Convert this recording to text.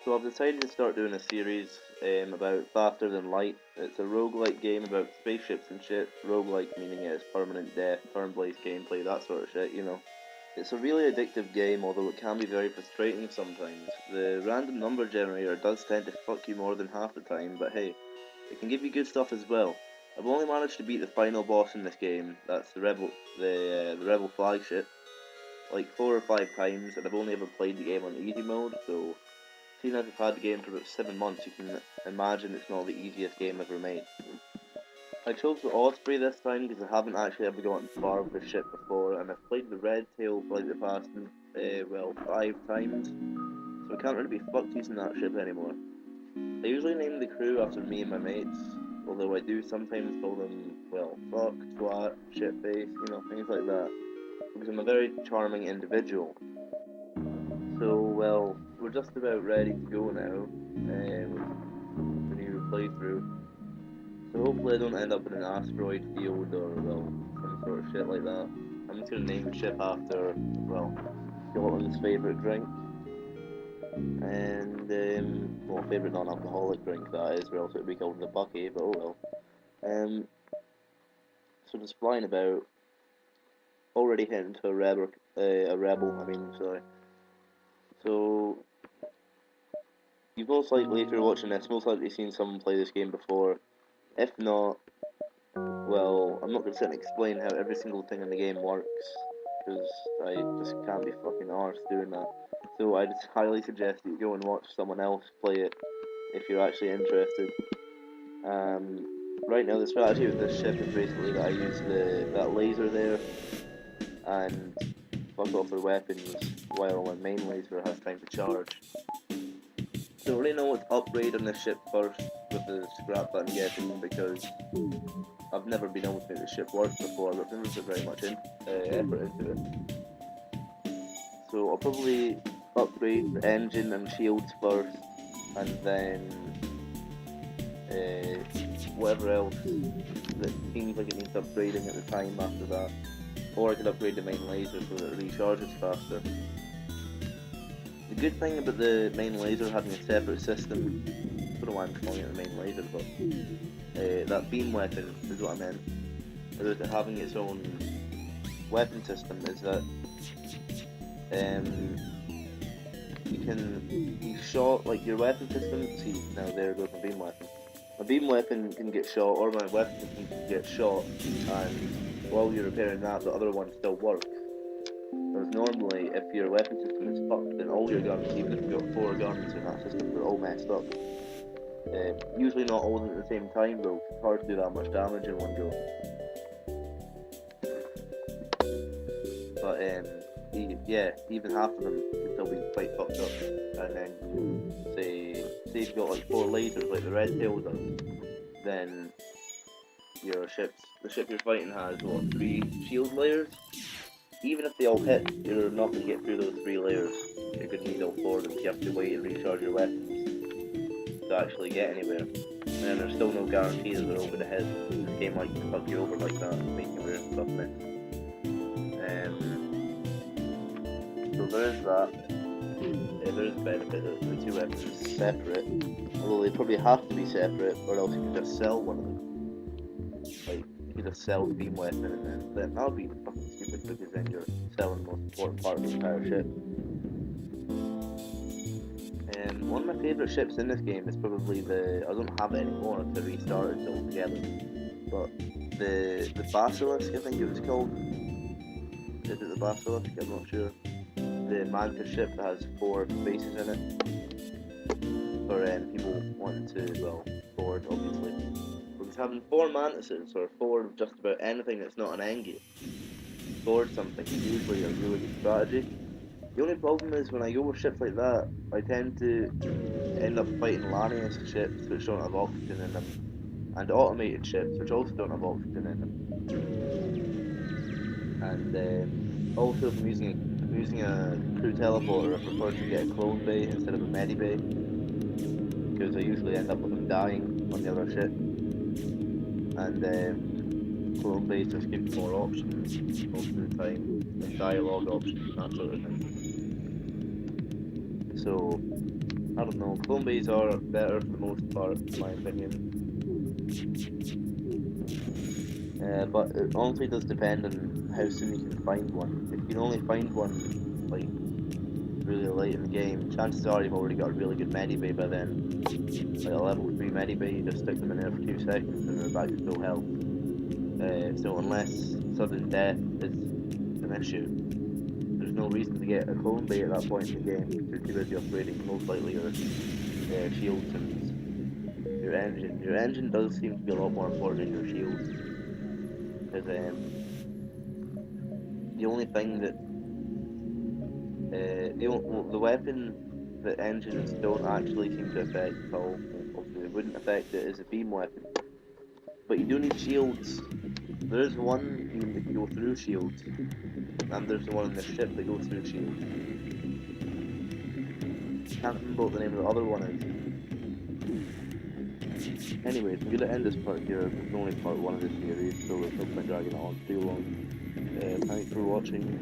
So I've decided to start doing a series about Faster Than Light. It's a roguelike game about spaceships and shit. Roguelike meaning it's permanent death, turn-based gameplay, that sort of shit, you know. It's a really addictive game, although it can be very frustrating sometimes. The random number generator does tend to fuck you more than half the time, but hey, it can give you good stuff as well. I've only managed to beat the final boss in this game, that's the Rebel flagship, like 4 or 5 times, and I've only ever played the game on easy mode, so seeing as I've had the game for about 7 months, you can imagine it's not the easiest game ever made. I chose the Osprey this time because I haven't actually ever gotten far with the ship before, and I've played the Red Tail for like the past, 5 times, so I can't really be fucked using that ship anymore. I usually name the crew after me and my mates, although I do sometimes call them, well, fuck, twat, shitface, you know, things like that, because I'm a very charming individual. So, well, we're just about ready to go now, with the new playthrough. So hopefully I don't end up in an asteroid field or, well, some sort of shit like that. I'm just gonna name the ship after, well, Scotland's favourite drink. And, well, favourite non-alcoholic drink that is, or else it would be called the Bucky, but oh well. So just flying about, already hitting to a rebel, sorry. So, you've most likely, if you're watching this, most likely seen someone play this game before. If not, well, I'm not going to sit and explain how every single thing in the game works, because I just can't be fucking arsed doing that. So I just highly suggest that you go and watch someone else play it, if you're actually interested. Right now the strategy with this ship is basically that I use that laser there, and fuck off their weapons while my main laser has time to charge. Don't really know what to upgrade on this ship first with the scrap that I'm getting, because I've never been able to make the ship work before, but I've never put very much effort into it. So I'll probably upgrade the engine and shields first, and then whatever else that seems like it needs upgrading at the time after that. Or I could upgrade the main laser so that it recharges faster. The good thing about the main laser having a separate system, I don't know why I'm calling it the main laser, but that beam weapon is what I meant. About it having its own weapon system is that you can be shot, like your weapon system, see now there goes my beam weapon. My beam weapon can get shot, or my weapon system can get shot, and while you're repairing that, the other one still works. Whereas normally, if your weapon system is fucked, then all your guns, even if you've got 4 guns in that system, they're all messed up. Usually not all at the same time though, it's hard to do that much damage in one go. But yeah, even half of them can still be quite fucked up. And then you say you've got like 4 lasers like the Red Tail does, then the ship you're fighting has what, 3 shield layers? Even if they all hit, you're not going to get through those 3 layers. You're going to need all 4 of them, so you have to wait and recharge your weapons to actually get anywhere. And then there's still no guarantee that they're all going to hit. This game likes to fuck you over like that, make you learn stuff next. So there is that. There is a benefit that the 2 weapons are separate, although they probably have to be separate, or else you could just sell one of them. Like, you could just sell the beam weapon, and then that would be fucking stupid, because then you're selling the most important part of the entire ship. One of my favourite ships in this game is probably I don't have it anymore because I restarted it altogether, but the Basilisk, I think it was called. Is it the Basilisk? I'm not sure. The Manta ship that has 4 bases in it, for people wanting to, well, board obviously. Because having 4 mantises, or 4 of just about anything that's not an engine, board something is usually a really good strategy. The only problem is when I go with ships like that, I tend to end up fighting Lanius ships which don't have oxygen in them, and automated ships which also don't have oxygen in them. And also if I'm using a crew teleporter, I prefer to get a clone bay instead of a medi bay, because I usually end up with them dying on the other ship. And clone bays just give you more options most of the time, like dialogue options and that sort of thing. So I don't know. Clone bays are better for the most part, in my opinion. But it honestly does depend on how soon you can find one. If you can only find one like really late in the game, chances are you've already got a really good medibay by then. Like a level 3 medibay, you just stick them in there for 2 seconds and they're back to full health. So unless sudden death is an issue, there's no reason to get a clone bay at that point in the game because you're too busy upgrading most likely your shields and your engine. Your engine does seem to be a lot more important than your shields. Because the only thing that the weapon that engines don't actually seem to affect at all. Obviously, they wouldn't affect it as a beam weapon, but you do need shields. There is one beam that can go through shields, and there's the one in the ship that goes through shields. Can't remember what the name of the other one is. Anyways, I'm gonna end this part here. It's only part 1 of this series, so there's no point dragging it on too long. Thanks for watching.